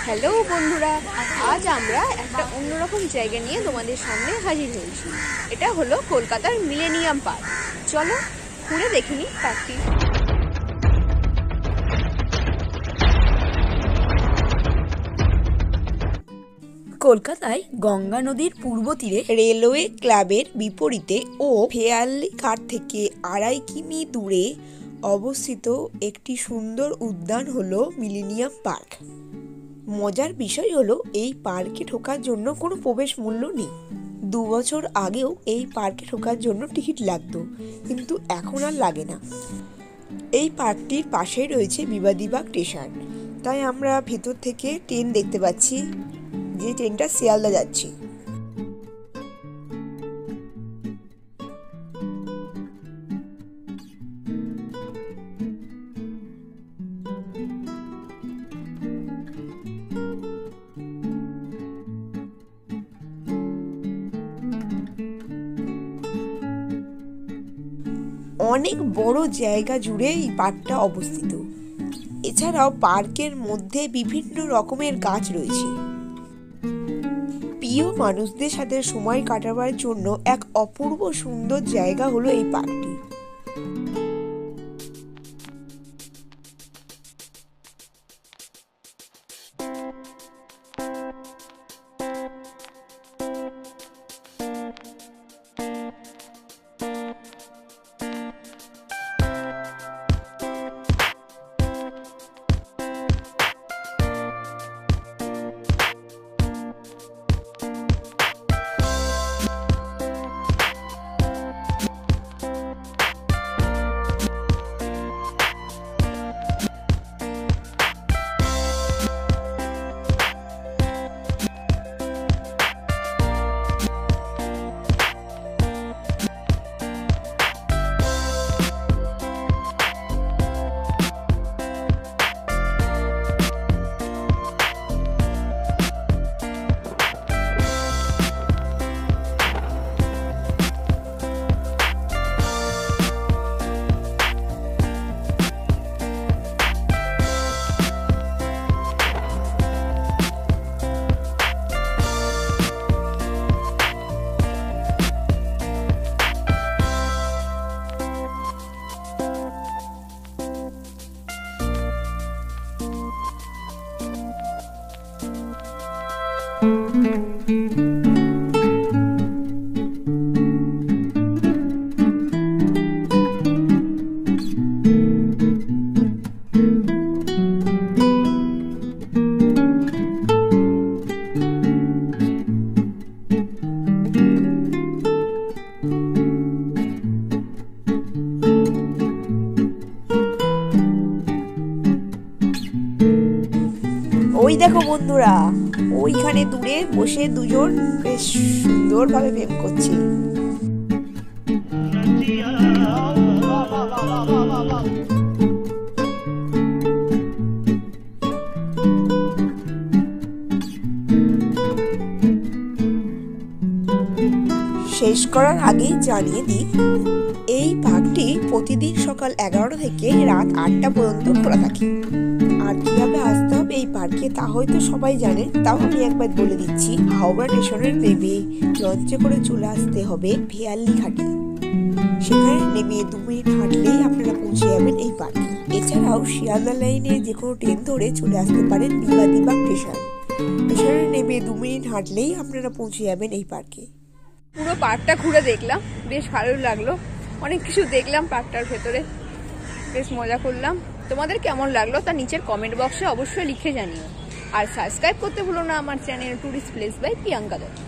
Hello বন্ধুরা, আজ আমরা একটা অন্যরকম জায়গা নিয়ে তোমাদের সামনে হাজির হয়েছি। এটা হলো কলকাতার মিলেনিয়াম পার্ক। চলো ঘুরে দেখে নিই পার্কটি। কলকাতায় গঙ্গা নদীর পূর্ব তীরে রেলওয়ে ক্লাবের বিপরীতে ও ফেয়ারলি ঘাট থেকে 2.5 কিমি দূরে অবস্থিত একটি সুন্দর উদ্যান হলো মিলেনিয়াম পার্ক। মজার বিষয় হলো এই পার্কে ঢোকার জন্য কোনো প্রবেশ মূল্য নেই। 2 বছর আগেও এই পার্কে ঢোকার জন্য টিকিট লাগতো, কিন্তু এখন আর লাগে না। এই পার্কটির পাশেই রয়েছে বিবাদীবাগ স্টেশন, তাই আমরা ভেতর থেকে ট্রেন দেখতে পাচ্ছি, যে ট্রেনটা শিয়ালদা যাচ্ছে। অনেক বড় জায়গা জুড়ে এই পার্কটা অবস্থিত। এছাড়াও পার্কের মধ্যে বিভিন্ন রকমের গাছ রয়েছে। প্রিয় মানুষদের সাথে সময় কাটাবার জন্য এক অপূর্ব সুন্দর জায়গা হলো এই পার্কটি। ওই দেখো বন্ধুরা, ওইখানে দূরে বসে দুজন বেশ সুন্দরভাবে প্রেম করছে। শেষ করার আগে জানিয়ে দিই, এই পার্কটি প্রতিদিন সকাল 11টা থেকে রাত 8টা পর্যন্ত খোলা থাকে। আর কিভাবে আসতে হবে এই পার্কে তা হয়তো সবাই জানেন, তাও আমি একবার বলে দিচ্ছি। হাওড়া স্টেশনের নেমে লঞ্চে করে চলে আসতে হবে ফেয়ারলি ঘাটে। সেখানে নেমে 2 মিনিট হাঁটলেই আপনারা পৌঁছে যাবেন এই পার্কে। এছাড়াও শিয়ালদা লাইনে যে কোনো ট্রেন ধরে চলে আসতে পারেন বিবাদীবাগ স্টেশন। স্টেশনে নেমে 2 মিনিট হাঁটলেই আপনারা পৌঁছে যাবেন এই পার্কে। পুরো পার্কটা ঘুরে দেখলাম, বেশ ভালো লাগলো। অনেক কিছু দেখলাম পার্কটার ভেতরে, বেশ মজা করলাম। তোমাদের কেমন লাগলো তা নিচের কমেন্ট বক্সে অবশ্যই লিখে জানিও। আর সাবস্ক্রাইব করতে ভুলো না আমার channel tourist place by Priyanka Dutta.